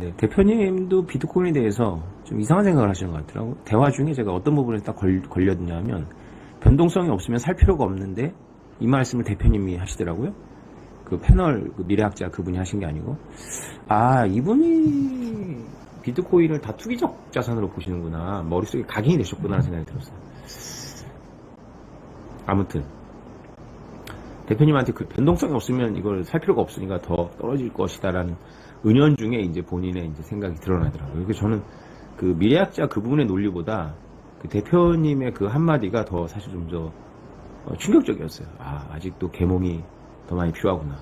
근데 대표님도 비트코인에 대해서 좀 이상한 생각을 하시는 것 같더라고요. 대화 중에 제가 어떤 부분에 딱 걸렸냐면, 변동성이 없으면 살 필요가 없는데, 이 말씀을 대표님이 하시더라고요. 그 패널 그 미래학자 그분이 하신 게 아니고, 아, 이분이 비트코인을 다 투기적 자산으로 보시는구나, 머릿속에 각인이 되셨구나 생각이 들었어요. 아무튼 대표님한테 그 변동성이 없으면 이걸 살 필요가 없으니까 더 떨어질 것이다라는 은연중에 이제 본인의 이제 생각이 드러나더라고요. 그래서 저는 그 미래학자 그분의 논리보다 그 대표님의 그 한마디가 더 사실 좀 더 충격적이었어요. 아, 아직도 계몽이 더 많이 필요하구나.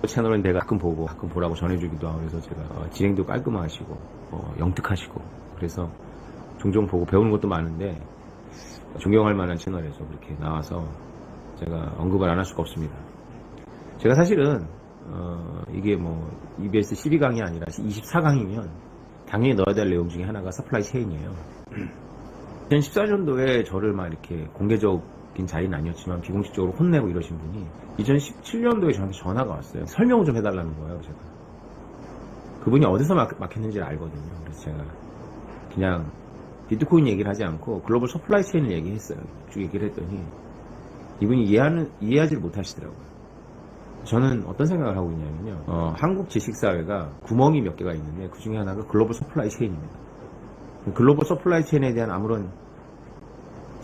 채널은 내가 가끔 보고 가끔 보라고 전해주기도 하고, 그래서 제가 진행도 깔끔하시고 영특하시고, 그래서 종종 보고 배우는 것도 많은데 존경할 만한 채널에서 그렇게 나와서 제가 언급을 안 할 수가 없습니다. 제가 사실은 이게 뭐 EBS 12강이 아니라 24강이면 당연히 넣어야 될 내용 중에 하나가 서플라이 체인이에요. 2014년도에 저를 막 이렇게 공개적인 자리는 아니었지만 비공식적으로 혼내고 이러신 분이 2017년도에 저한테 전화가 왔어요. 설명을 좀 해달라는 거예요. 제가 그분이 어디서 막혔는지를 알거든요. 그래서 제가 그냥 비트코인 얘기를 하지 않고 글로벌 서플라이 체인을 얘기했어요. 쭉 얘기를 했더니 이분이 이해하지를 못하시더라고요. 저는 어떤 생각을 하고 있냐면요, 한국 지식사회가 구멍이 몇 개가 있는데 그 중에 하나가 글로벌 서플라이 체인입니다. 글로벌 서플라이 체인에 대한 아무런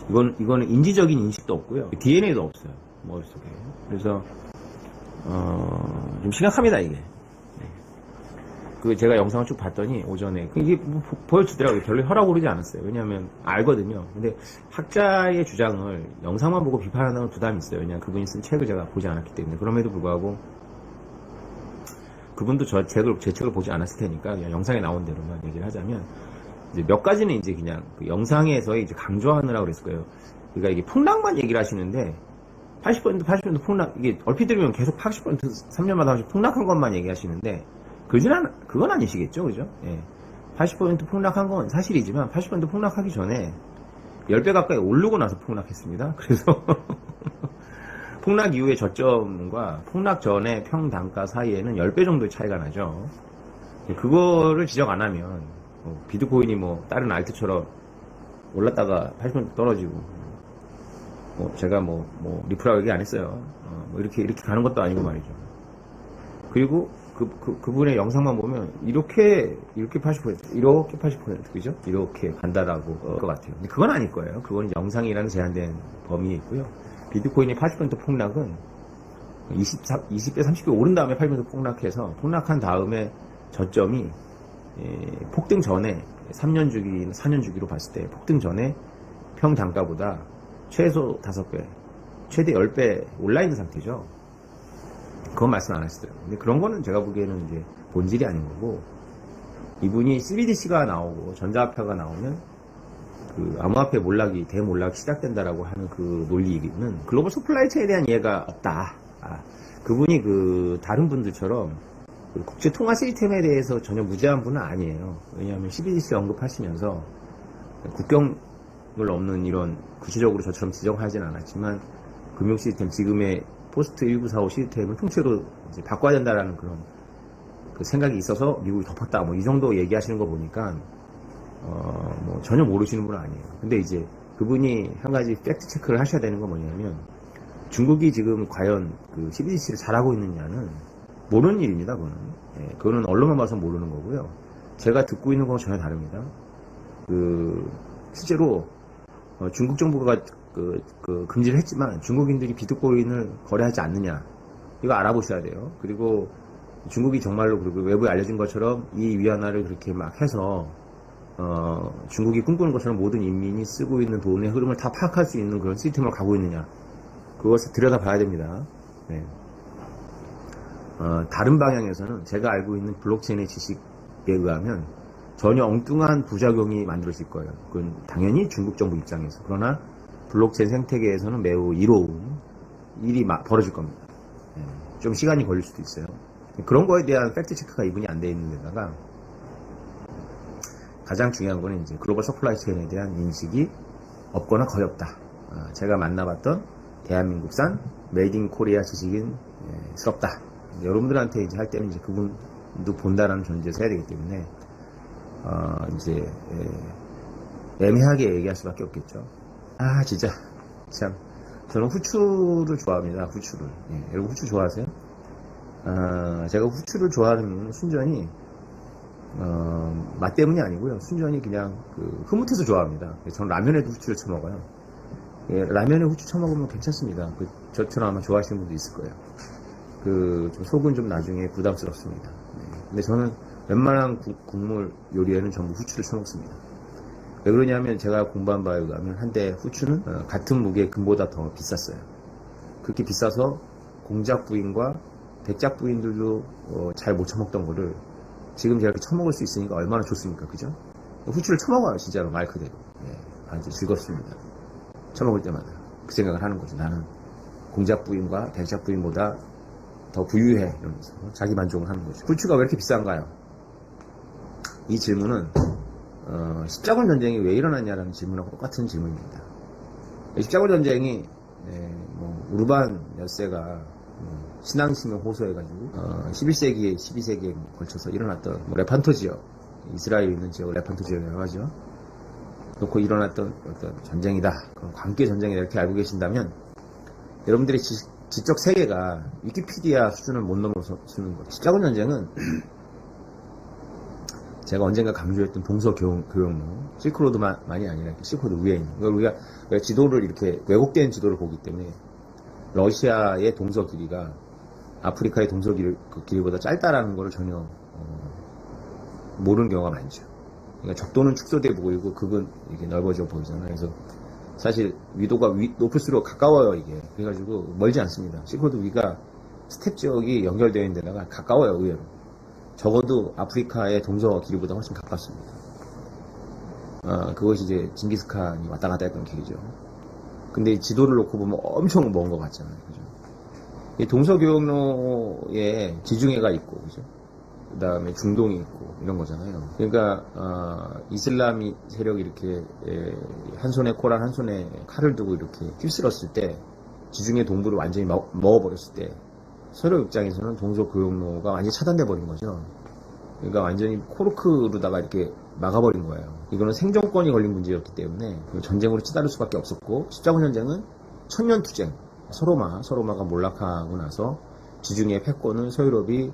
이거는 인지적인 인식도 없고요, DNA도 없어요, 머릿속에. 그래서 좀 심각합니다 이게. 그 제가 영상을 쭉 봤더니 오전에 이게 뭐 보여주더라고요. 별로 혈압 오르지 않았어요. 왜냐하면 알거든요. 근데 학자의 주장을 영상만 보고 비판하는 건 부담이 있어요. 왜냐하면 그분이 쓴 책을 제가 보지 않았기 때문에. 그럼에도 불구하고 그분도 제 책을 보지 않았을 테니까 그냥 영상에 나온 대로만 얘기를 하자면, 이제 몇 가지는 이제 그냥 그 영상에서 이제 강조하느라고 그랬을 거예요. 그러니까 이게 폭락만 얘기를 하시는데 80% 폭락, 이게 얼핏 들으면 계속 80% 3년마다 폭락한 것만 얘기하시는데 그건 아니시겠죠, 그죠? 예. 80% 폭락한 건 사실이지만 80% 폭락하기 전에 10배 가까이 오르고 나서 폭락했습니다. 그래서 폭락 이후의 저점과 폭락 전의 평단가 사이에는 10배 정도의 차이가 나죠. 그거를 지적 안 하면 비트코인이 뭐 다른 알트처럼 올랐다가 80% 떨어지고, 제가 리플하고 얘기 안 했어요. 이렇게 가는 것도 아니고 말이죠. 그리고 그분의 영상만 보면 이렇게 80%, 이렇게 80%, 그죠? 이렇게 간다라고 것 같아요. 근데 그건 아닐 거예요. 그건 영상이라는 제한된 범위에 있고요. 비트코인의 80% 폭락은 20배, 30배 오른 다음에 80% 폭락해서, 폭락한 다음에 저점이 폭등 전에 3년 주기, 4년 주기로 봤을 때 폭등 전에 평단가보다 최소 5배, 최대 10배 올라있는 상태죠. 그건 말씀 안 하시더라고요. 근데 그런 거는 제가 보기에는 이제 본질이 아닌 거고, 이분이 CBDC가 나오고 전자화폐가 나오면 그 암호화폐 대몰락이 시작된다라고 하는 그 논리는 글로벌 서플라이 체인에 대한 이해가 없다. 그분이 그 다른 분들처럼 그 국제 통화 시스템에 대해서 전혀 무지한 분은 아니에요. 왜냐하면 CBDC 언급하시면서 국경을 넘는 이런 구체적으로 저처럼 지적하진 않았지만 금융 시스템, 지금의 포스트 1945 시스템을 통째로 이제 바꿔야 된다라는 그런 그 생각이 있어서 미국이 덮었다, 이 정도 얘기하시는 거 보니까 전혀 모르시는 분은 아니에요. 근데 이제 그분이 한 가지 팩트 체크를 하셔야 되는 건 뭐냐면, 중국이 지금 과연 그 CBDC를 잘하고 있느냐는 모르는 일입니다. 그거는 언론만 봐서 모르는 거고요. 제가 듣고 있는 건 전혀 다릅니다. 실제로 중국 정부가 금지를 했지만 중국인들이 비트코인을 거래하지 않느냐, 이거 알아보셔야 돼요. 그리고 중국이 정말로, 그리고 외부에 알려진 것처럼 이 위안화를 그렇게 막 해서 중국이 꿈꾸는 것처럼 모든 인민이 쓰고 있는 돈의 흐름을 다 파악할 수 있는 그런 시스템을 가고 있느냐, 그것을 들여다봐야 됩니다. 네. 다른 방향에서는 제가 알고 있는 블록체인의 지식에 의하면 전혀 엉뚱한 부작용이 만들어질 거예요. 그건 당연히 중국 정부 입장에서. 그러나 블록체인 생태계에서는 매우 이로운 일이 벌어질 겁니다. 좀 시간이 걸릴 수도 있어요. 그런 거에 대한 팩트 체크가 이분이 안 돼 있는 데다가, 가장 중요한 거는 이제 글로벌 서플라이 체인에 대한 인식이 없거나 거의 없다. 제가 만나봤던 대한민국산 메이드 인 코리아 지식인 스럽다. 여러분들한테 이제 할 때는 이제 그분도 본다라는 전제에서 해야 되기 때문에, 이제, 애매하게 얘기할 수밖에 없겠죠. 진짜, 참. 저는 후추를 좋아합니다, 후추를. 예, 여러분 후추 좋아하세요? 제가 후추를 좋아하는 이유는 순전히, 맛 때문이 아니고요. 순전히 그냥, 흐뭇해서 좋아합니다. 저는 라면에도 후추를 쳐먹어요. 예, 라면에 후추 쳐먹으면 괜찮습니다. 저처럼 아마 좋아하시는 분도 있을 거예요. 좀 속은 좀 나중에 부담스럽습니다. 네. 근데 저는 웬만한 국물 요리에는 전부 후추를 쳐먹습니다. 왜 그러냐면 제가 공부한 바에 의하면 한때 후추는 같은 무게의 금보다 더 비쌌어요. 그렇게 비싸서 공작 부인과 백작 부인들도 잘 못 쳐먹던 거를 지금 제가 이렇게 쳐먹을 수 있으니까 얼마나 좋습니까, 그죠? 후추를 쳐먹어요, 진짜로 말 그대로. 예, 아주 즐겁습니다. 쳐먹을 때마다 그 생각을 하는 거죠. 나는 공작 부인과 백작 부인보다 더 부유해, 이러면서 자기 만족을 하는 거죠. 후추가 왜 이렇게 비싼가요? 이 질문은 십자군 전쟁이 왜 일어났냐라는 질문하고 똑같은 질문입니다. 십자군 전쟁이 우르반 엿새가 신앙심을 호소해가지고 11세기에 12세기에 걸쳐서 일어났던 레판토 지역, 이스라엘에 있는 지역을 레판토 지역이라고 하죠. 놓고 일어났던 어떤 전쟁이다, 그럼 광기 전쟁이다 이렇게 알고 계신다면 여러분들의 지적 세계가 위키피디아 수준을 못 넘어서는 거예요. 십자군 전쟁은 제가 언젠가 강조했던 동서교역로, 실크로드만이 아니라 실크로드 위에 있는, 우리가 지도를 이렇게 왜곡된 지도를 보기 때문에 러시아의 동서 길이가 아프리카의 동서 길이보다 짧다라는 것을 전혀 모르는 경우가 많죠. 그러니까 적도는 축소돼 보이고 극은 이게 넓어져 보이잖아요. 그래서 사실 위도가 높을수록 가까워요, 이게. 그래가지고 멀지 않습니다. 실크로드 위가 스텝 지역이 연결되어 있는 데다가 가까워요, 의외로. 적어도 아프리카의 동서 길이보다 훨씬 가깝습니다. 그것이 이제 징기스칸이 왔다 갔다 했던 길이죠. 근데 지도를 놓고 보면 엄청 먼 것 같잖아요, 그죠? 이 동서교역로에 지중해가 있고, 그죠? 그 다음에 중동이 있고, 이런 거잖아요. 그러니까, 이슬람이 세력이 이렇게, 한 손에 코란, 한 손에 칼을 두고 이렇게 휩쓸었을 때, 지중해 동부를 완전히 먹어버렸을 때, 서로 입장에서는 동서교역로가 완전히 차단돼 버린 거죠. 그러니까 완전히 코르크로다가 이렇게 막아버린 거예요. 이거는 생존권이 걸린 문제였기 때문에 전쟁으로 치달을 수밖에 없었고, 십자군 전쟁은 천년투쟁, 서로마가 몰락하고 나서 지중해 패권을 서유럽이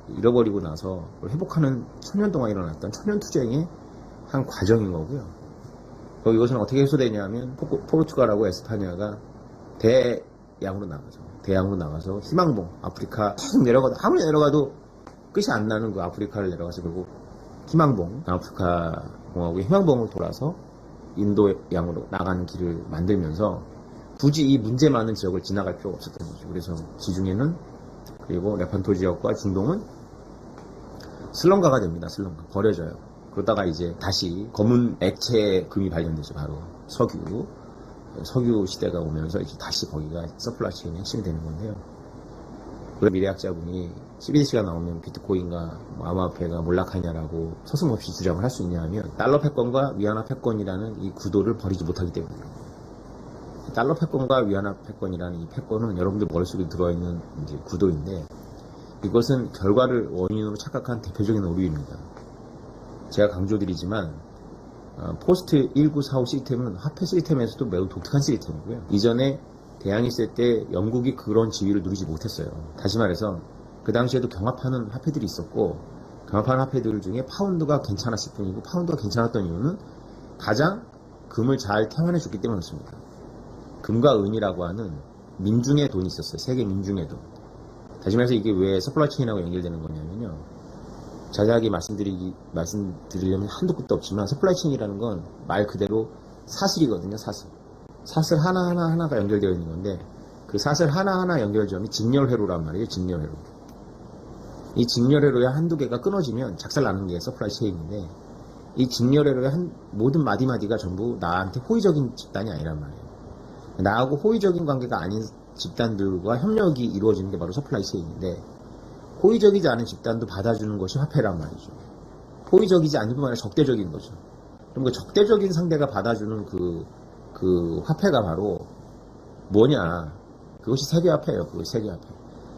잃어버리고 나서 회복하는 천년 동안 일어났던 천년투쟁의 한 과정인 거고요. 이것은 어떻게 해소되냐면 포르투갈하고 에스파냐가 대양으로 나가서 희망봉, 아프리카 계속 내려가도 아무리 내려가도 끝이 안 나는 그 아프리카를 내려가서 결국 희망봉, 아프리카 공화국의 희망봉을 돌아서 인도 양으로 나가는 길을 만들면서 굳이 이 문제 많은 지역을 지나갈 필요가 없었던 거죠. 그래서 지중해는, 그리고 레판토 지역과 중동은 슬럼가가 됩니다. 슬럼가. 버려져요. 그러다가 이제 다시 검은 액체 금이 발견되죠. 바로 석유 시대가 오면서 이제 다시 거기가 서플라이 체인의 핵심이 되는 건데요. 그런 미래학자분이 CBDC가 나오면 비트코인과 암호화폐가 몰락하냐라고 서슴없이 주장을 할 수 있냐 하면, 달러 패권과 위안화 패권이라는 이 구도를 버리지 못하기 때문입니다. 달러 패권과 위안화 패권이라는 이 패권은 여러분들 머릿속에 들어있는 이제 구도인데, 이것은 결과를 원인으로 착각한 대표적인 오류입니다. 제가 강조드리지만 포스트 1945 시스템은 화폐 시스템에서도 매우 독특한 시스템이고요. 이전에 대항해 있을 때 영국이 그런 지위를 누리지 못했어요. 다시 말해서 그 당시에도 경합하는 화폐들이 있었고, 경합하는 화폐들 중에 파운드가 괜찮았을 뿐이고, 파운드가 괜찮았던 이유는 가장 금을 잘 태환해 줬기 때문에 그렇습니다. 금과 은이라고 하는 민중의 돈이 있었어요. 세계 민중의 돈. 다시 말해서 이게 왜 서플라이 체인하고 연결되는 거냐면요, 자세하게 말씀드리려면 한도 끝도 없지만, 서플라이 체인이라는 건 말 그대로 사슬이거든요. 사슬 하나가 연결되어 있는 건데, 그 사슬 하나하나 연결점이 직렬회로란 말이에요. 직렬회로. 이 직렬회로의 한두 개가 끊어지면 작살나는 게 서플라이 체인인데, 이 직렬회로의 모든 마디마디가 전부 나한테 호의적인 집단이 아니란 말이에요. 나하고 호의적인 관계가 아닌 집단들과 협력이 이루어지는 게 바로 서플라이 체인인데, 호의적이지 않은 집단도 받아주는 것이 화폐란 말이죠. 호의적이지 않은 뿐만 아니라 적대적인 거죠. 그럼 그 적대적인 상대가 받아주는 그 화폐가 바로 뭐냐? 그것이 세계화폐예요. 그것이 세계화폐.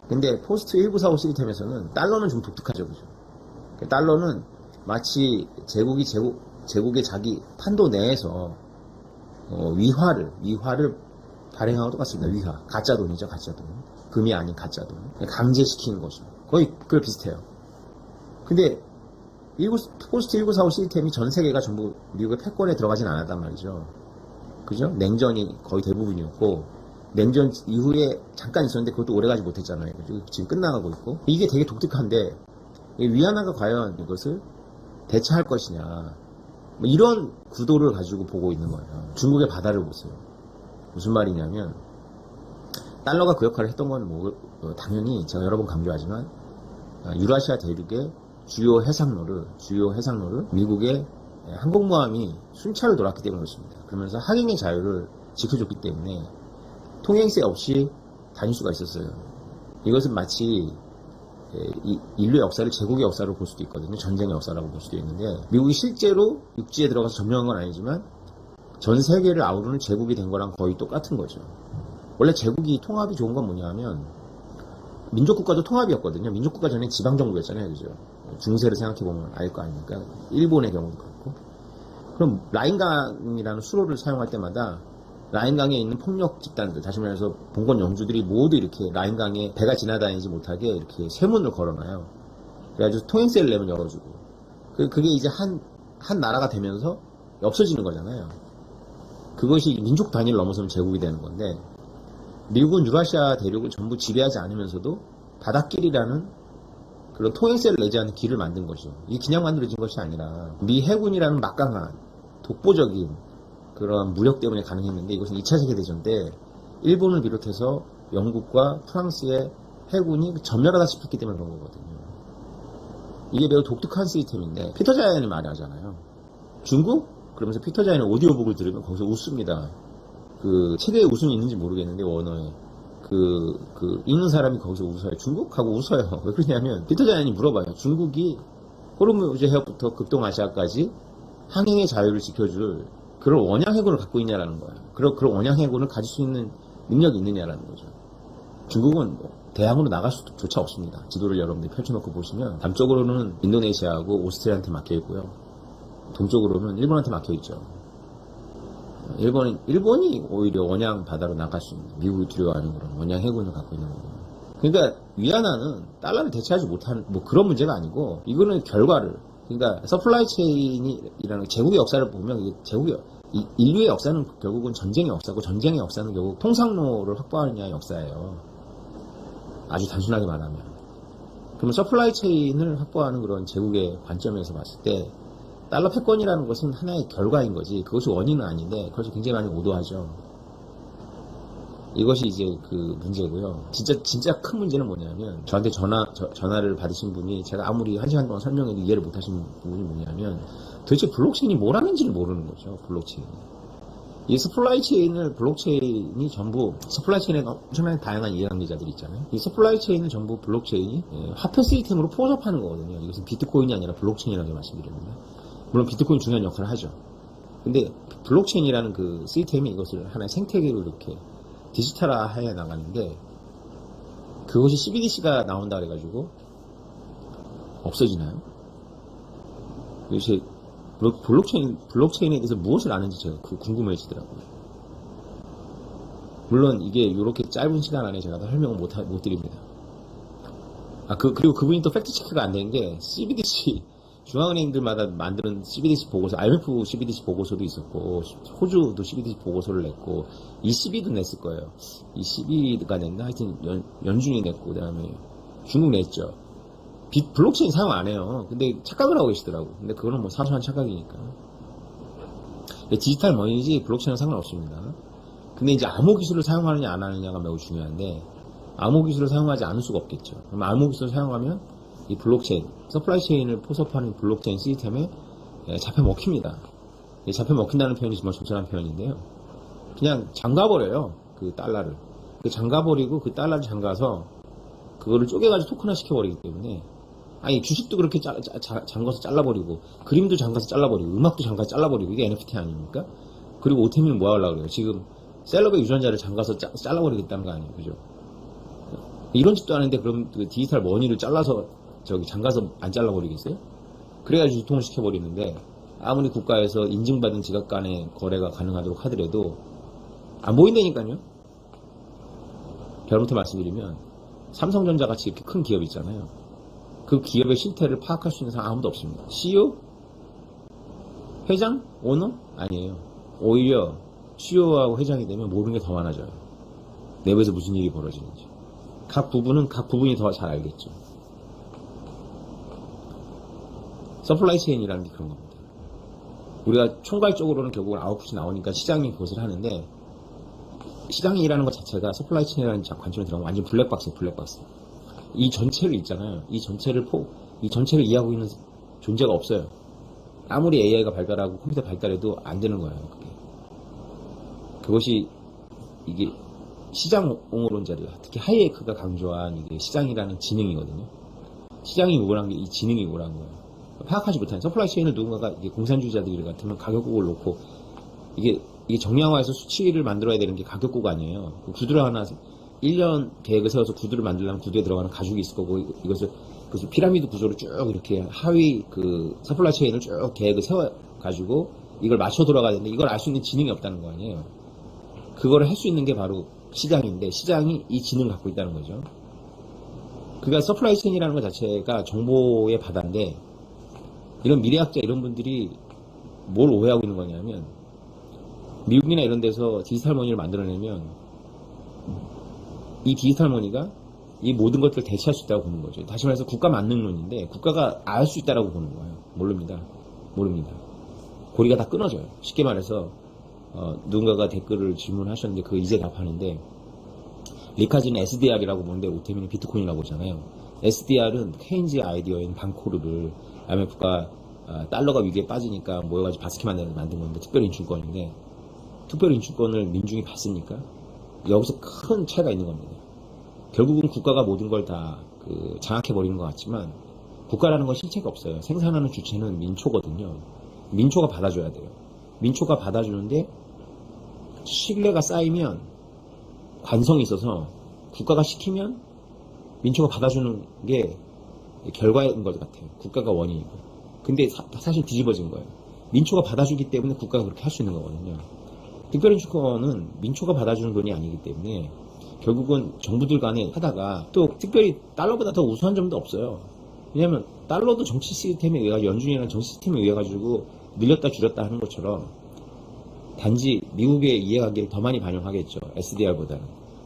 근데 포스트 1945 시스템에서는 달러는 좀 독특하죠. 그죠? 달러는 마치 제국의 자기 판도 내에서 위화를 발행하고 똑같습니다. 위화. 가짜 돈이죠, 가짜 돈. 금이 아닌 가짜 돈. 강제시키는 거죠. 거의 그걸 비슷해요. 근데 포스트 1945 시스템이 전 세계가 전부 미국의 패권에 들어가진 않았단 말이죠. 그죠? 냉전이 거의 대부분이었고, 냉전 이후에 잠깐 있었는데 그것도 오래가지 못했잖아요. 지금 끝나가고 있고. 이게 되게 독특한데, 위안화가 과연 이것을 대체할 것이냐. 뭐 이런 구도를 가지고 보고 있는 거예요. 중국의 바다를 보세요. 무슨 말이냐면, 달러가 그 역할을 했던 건 당연히 제가 여러 번 강조하지만, 유라시아 대륙의 주요 해상로를 미국의 항공모함이 순찰을 돌았기 때문에 그렇습니다. 그러면서 항행의 자유를 지켜줬기 때문에 통행세 없이 다닐 수가 있었어요. 이것은 마치 인류의 역사를 제국의 역사로 볼 수도 있거든요. 전쟁의 역사라고 볼 수도 있는데, 미국이 실제로 육지에 들어가서 점령한 건 아니지만 전 세계를 아우르는 제국이 된 거랑 거의 똑같은 거죠. 원래 제국이 통합이 좋은 건 뭐냐면, 민족국가도 통합이었거든요. 민족국가 전에 지방정부였잖아요. 그죠? 중세를 생각해보면 알 거 아닙니까? 일본의 경우도 그렇고. 그럼 라인강이라는 수로를 사용할 때마다 라인강에 있는 폭력 집단들, 다시 말해서 봉건 영주들이 모두 이렇게 라인강에 배가 지나다니지 못하게 이렇게 쇠문을 걸어놔요. 그래가지고 통행세를 내면 열어주고. 그게 이제 한 나라가 되면서 없어지는 거잖아요. 그것이 민족 단위를 넘어서면 제국이 되는 건데, 미국은 유라시아 대륙을 전부 지배하지 않으면서도 바닷길이라는 그런 통행세를 내지 않는 길을 만든 거죠. 이게 그냥 만들어진 것이 아니라 미 해군이라는 막강한 독보적인 그런 무력 때문에 가능했는데, 이것은 2차 세계대전 때 일본을 비롯해서 영국과 프랑스의 해군이 전멸하다 싶었기 때문에 그런 거거든요. 이게 매우 독특한 시스템인데, 피터 자이언이 말하잖아요. 중국? 그러면서 피터 자이언의 오디오북을 들으면 거기서 웃습니다. 최대의 웃음이 있는지 모르겠는데, 원어에. 읽는 사람이 거기서 웃어요. 중국? 하고 웃어요. 왜 그러냐면, 피터 자이언이 물어봐요. 중국이 호르무즈 해협부터 극동아시아까지 항행의 자유를 지켜줄 그런 원양 해군을 갖고 있냐라는 거예요. 그런 원양 해군을 가질 수 있는 능력이 있느냐라는 거죠. 중국은 대항으로 나갈 수조차 없습니다. 지도를 여러분들이 펼쳐놓고 보시면, 남쪽으로는 인도네시아하고 오스트리아한테 막혀있고요. 동쪽으로는 일본한테 막혀있죠. 일본이 오히려 원양 바다로 나갈 수 있는, 미국이 두려워하는 그런 원양 해군을 갖고 있는 거거든요. 그러니까 위안화는 달러를 대체하지 못하는 그런 문제가 아니고, 이거는 결과를, 그러니까 서플라이 체인이라는 제국의 역사를 보면, 이게 인류의 역사는 결국은 전쟁의 역사고, 전쟁의 역사는 결국 통상로를 확보하느냐의 역사예요. 아주 단순하게 말하면. 그러면 서플라이 체인을 확보하는 그런 제국의 관점에서 봤을 때, 달러 패권이라는 것은 하나의 결과인 거지, 그것이 원인은 아닌데, 그것이 굉장히 많이 오도하죠. 이것이 이제 그 문제고요. 진짜 큰 문제는 뭐냐면, 저한테 전화를 받으신 분이, 제가 아무리 1시간 동안 설명해도 이해를 못 하신 부분이 뭐냐면, 도대체 블록체인이 뭘 하는지를 모르는 거죠, 블록체인이. 이 서플라이 체인을, 블록체인이 전부, 서플라이 체인에 엄청나게 다양한 이해관계자들이 있잖아요. 이 서플라이 체인을 전부 블록체인이 화폐 시스템으로 포섭하는 거거든요. 이것은 비트코인이 아니라 블록체인이라고 말씀드립니다. 물론 비트코인 중요한 역할을 하죠. 근데 블록체인이라는 그 시스템이 이것을 하나의 생태계로 이렇게 디지털화해 나가는데, 그것이 CBDC가 나온다 그래가지고 없어지나요? 도대체 블록체인에 대해서 무엇을 아는지 제가 궁금해지더라고요. 물론 이게 이렇게 짧은 시간 안에 제가 다 설명을 못 드립니다. 그리고 그분이 또 팩트체크가 안 되는 게, CBDC 중앙은행들마다 만드는 CBDC 보고서, IMF CBDC 보고서도 있었고, 호주도 CBDC 보고서를 냈고, ECB도 냈을 거예요. ECB가 냈나? 하여튼 연준이 냈고, 그 다음에 중국 냈죠. 블록체인 사용 안 해요. 근데 착각을 하고 계시더라고. 근데 그거는 뭐 사소한 착각이니까. 디지털 머니지 블록체인은 상관없습니다. 근데 이제 암호 기술을 사용하느냐 안 하느냐가 매우 중요한데, 암호 기술을 사용하지 않을 수가 없겠죠. 그럼 암호 기술을 사용하면 이 블록체인, 서플라이 체인을 포섭하는 블록체인 시스템에 잡혀 먹힙니다. 잡혀 먹힌다는 표현이 정말 적절한 표현인데요. 그냥 잠가버려요. 그 달러를. 잠가버리고, 그 달러를 잠가서 그거를 쪼개가지고 토큰화 시켜버리기 때문에, 아니 주식도 그렇게 잠가서 잘라버리고, 그림도 잠가서 잘라버리고, 음악도 잠가서 잘라버리고, 이게 NFT 아닙니까? 그리고 오태민은 뭐 하려고 그래요? 지금 셀럽의 유전자를 잠가서 잘라버리겠다는 거 아니에요, 그죠? 이런 짓도 하는데 그럼 그 디지털 머니를 잘라서 저기 장가서 안 잘라버리겠어요? 그래가지고 유통을 시켜버리는데 아무리 국가에서 인증받은 지갑 간의 거래가 가능하도록 하더라도 안 보인다니까요. 결론부터 말씀드리면 삼성전자 같이 이렇게 큰 기업 있잖아요. 그 기업의 실태를 파악할 수 있는 사람 아무도 없습니다. CEO? 회장? 오너? 아니에요. 오히려 CEO하고 회장이 되면 모르는 게 더 많아져요. 내부에서 무슨 일이 벌어지는지. 각 부분은 각 부분이 더 잘 알겠죠. 서플라이 체인이라는 게 그런 겁니다. 우리가 총괄적으로는 결국은 아웃풋이 나오니까 시장이 그것을 하는데 시장이 일하는 것 자체가 서플라이 체인이라는 관점에 들어가면 완전 블랙박스예요. 블랙박스. 이 전체를 있잖아요. 이 전체를 이해하고 있는 존재가 없어요. 아무리 AI가 발달하고 컴퓨터 발달해도 안 되는 거예요. 그것이 이게 시장옹호론자들, 특히 하이에크가 강조한 이게 시장이라는 지능이거든요. 시장이 우월한 게 이 지능이 우월한 거예요. 파악하지 못하는 서플라이 체인을 누군가가 이게 공산주의자들 같으면 가격국을 놓고 이게 정량화해서 수치를 만들어야 되는 게 가격국 아니에요. 구두를 하나 1년 계획을 세워서 구두를 만들려면 구두에 들어가는 가죽이 있을 거고 이것을 그래서 피라미드 구조로 쭉 이렇게 하위 그 서플라이 체인을 쭉 계획을 세워 가지고 이걸 맞춰 돌아가야 되는데 이걸 알 수 있는 지능이 없다는 거 아니에요. 그거를 할 수 있는 게 바로 시장인데 시장이 이 지능을 갖고 있다는 거죠. 그러니까 서플라이 체인이라는 것 자체가 정보의 바다인데 이런 미래학자 이런 분들이 뭘 오해하고 있는 거냐면 미국이나 이런 데서 디지털 머니를 만들어내면 이 디지털 머니가 이 모든 것들을 대체할 수 있다고 보는 거죠. 다시 말해서 국가 만능론인데 국가가 알 수 있다고 보는 거예요. 모릅니다. 고리가 다 끊어져요. 쉽게 말해서 누군가가 댓글을 질문하셨는데 그 이제 답하는데 리카즈는 SDR이라고 보는데 오태민은 비트코인이라고 보잖아요. SDR은 케인즈의 아이디어인 방코르를 IMF가 달러가 위기에 빠지니까 모여가지고 바스키 만든 건데 특별인출권인데 특별인출권을 민중이 받습니까? 여기서 큰 차이가 있는 겁니다. 결국은 국가가 모든 걸 다 장악해버리는 것 같지만 국가라는 건 실체가 없어요. 생산하는 주체는 민초거든요. 민초가 받아줘야 돼요. 민초가 받아주는데 신뢰가 쌓이면 관성이 있어서 국가가 시키면 민초가 받아주는 게 결과인 것 같아요. 국가가 원인이고. 근데 사실 뒤집어진 거예요. 민초가 받아주기 때문에 국가가 그렇게 할 수 있는 거거든요. 특별인출권은 민초가 받아주는 돈이 아니기 때문에 결국은 정부들 간에 하다가 또 특별히 달러보다 더 우수한 점도 없어요. 왜냐하면 달러도 정치 시스템에 의해 가지고 연준이라는 정치 시스템에 의해 가지고 늘렸다 줄였다 하는 것처럼 단지 미국의 이해관계를 더 많이 반영하겠죠. SDR보다는.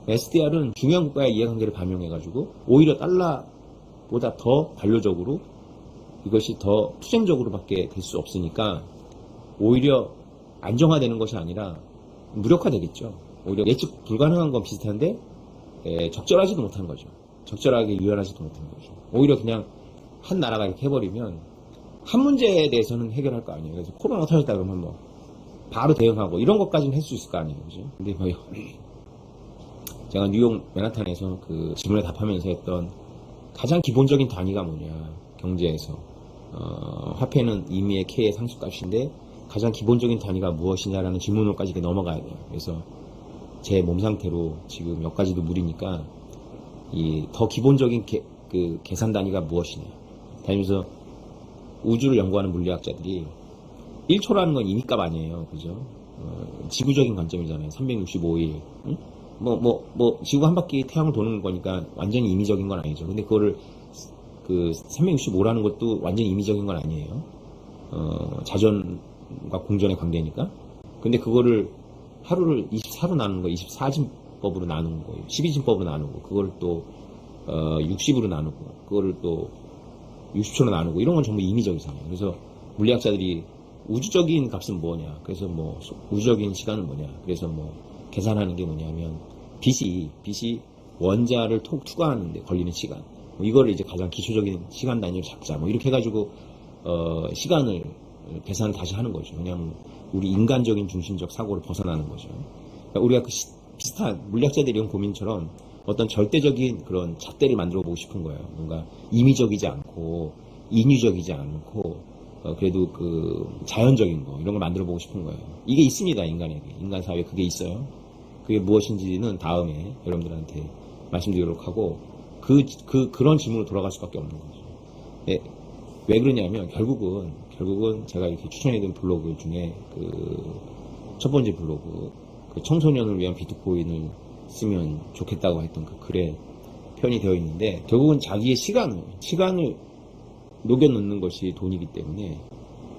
SDR은 중요한 국가의 이해관계를 반영해가지고 오히려 달러보다 더 관료적으로 이것이 더 투쟁적으로밖에 될 수 없으니까 오히려 안정화되는 것이 아니라 무력화되겠죠. 오히려 예측 불가능한 건 비슷한데 적절하지도 못한 거죠. 적절하게 유연하지도 못한 거죠. 오히려 그냥 한 나라가 이렇게 해버리면 한 문제에 대해서는 해결할 거 아니에요. 그래서 코로나 터졌다 그러면 뭐 바로 대응하고 이런 것까지는 할 수 있을 거 아니에요. 그죠? 근데 뭐 제가 뉴욕 맨하탄에서 그 질문에 답하면서 했던 가장 기본적인 단위가 뭐냐 경제에서 화폐는 임의의 K의 상수값인데 가장 기본적인 단위가 무엇이냐라는 질문으로까지 넘어가야 돼요. 그래서 제 몸 상태로 지금 몇 가지도 무리니까 이 더 기본적인 계산 단위가 무엇이냐. 다니면서 우주를 연구하는 물리학자들이 1초라는 건 임의값 아니에요. 그죠? 지구적인 관점이잖아요. 365일. 응? 지구가 한 바퀴 태양을 도는 거니까 완전히 임의적인 건 아니죠. 근데 그거를 365라는 것도 완전히 임의적인 건 아니에요. 자전과 공전의 관계니까. 근데 그거를 하루를 24로 나누는 거, 24진법으로 나누는 거예요. 12진법으로 나누고, 그걸 또 60으로 나누고, 그거를 또 60초로 나누고, 이런 건 전부 임의적이잖아요. 그래서 물리학자들이 우주적인 값은 뭐냐, 그래서 뭐 우주적인 시간은 뭐냐, 그래서 뭐 계산하는 게 뭐냐면 빛이 원자를 투과하는데 걸리는 시간, 뭐 이거를 이제 가장 기초적인 시간 단위로 잡자, 뭐 이렇게 해가지고 시간을 계산을 다시 하는 거죠. 왜냐하면 우리 인간적인 중심적 사고를 벗어나는 거죠. 그러니까 우리가 비슷한 물리학자들이 이런 고민처럼 어떤 절대적인 그런 잣대를 만들어 보고 싶은 거예요. 뭔가 임의적이지 않고 인위적이지 않고 그래도 자연적인 거 이런 걸 만들어 보고 싶은 거예요. 이게 있습니다. 인간에게. 인간 사회에 그게 있어요. 그게 무엇인지는 다음에 여러분들한테 말씀드리도록 하고 그런 질문으로 돌아갈 수밖에 없는 거죠. 네, 왜 그러냐면, 결국은 제가 이렇게 추천해드린 블로그 중에, 첫 번째 블로그, 청소년을 위한 비트코인을 쓰면 좋겠다고 했던 그 글에 표현이 되어 있는데, 결국은 자기의 시간을 녹여넣는 것이 돈이기 때문에,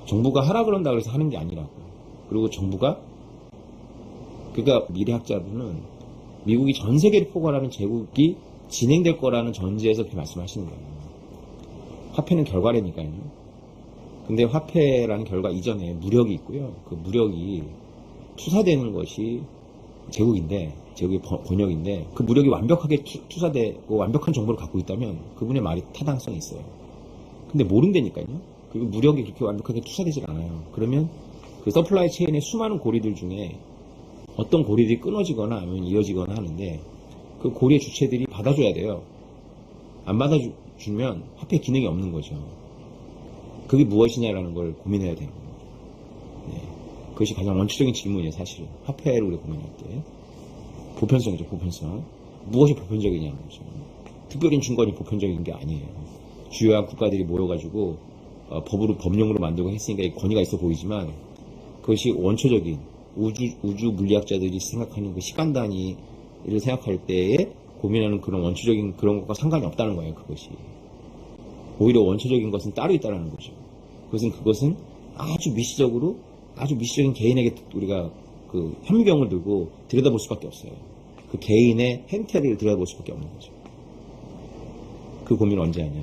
정부가 하라 그런다 그래서 하는 게 아니라고. 그리고 정부가, 그러니까 미래학자분은 미국이 전 세계를 포괄하는 제국이 진행될 거라는 전제에서 그렇게 말씀하시는 거예요. 화폐는 결과라니까요. 근데 화폐라는 결과 이전에 무력이 있고요. 그 무력이 투사되는 것이 제국인데, 제국의 번역인데, 그 무력이 완벽하게 투사되고 완벽한 정보를 갖고 있다면 그분의 말이 타당성이 있어요. 근데 모른다니까요. 그리고 무력이 그렇게 완벽하게 투사되질 않아요. 그러면 그 서플라이 체인의 수많은 고리들 중에 어떤 고리들이 끊어지거나 아니면 이어지거나 하는데, 그 고리의 주체들이 받아줘야 돼요. 안 받아주면 화폐 기능이 없는 거죠. 그게 무엇이냐라는 걸 고민해야 되는 거예요. 네. 그것이 가장 원초적인 질문이에요, 사실은. 화폐를 우리가 고민할 때. 보편성이죠, 보편성. 무엇이 보편적이냐는 거죠. 특별인 증권이 보편적인 게 아니에요. 주요한 국가들이 모여가지고 법령으로 만들고 했으니까 권위가 있어 보이지만, 그것이 원초적인 우주 물리학자들이 생각하는 그 시간 단위를 생각할 때에 고민하는 그런 원초적인 그런 것과 상관이 없다는 거예요, 그것이. 오히려 원초적인 것은 따로 있다는 거죠. 그것은 아주 미시적인 개인에게 우리가 그 현미경을 들고 들여다볼 수밖에 없어요. 그 개인의 행태를 들여다볼 수밖에 없는 거죠. 그 고민을 언제 하냐.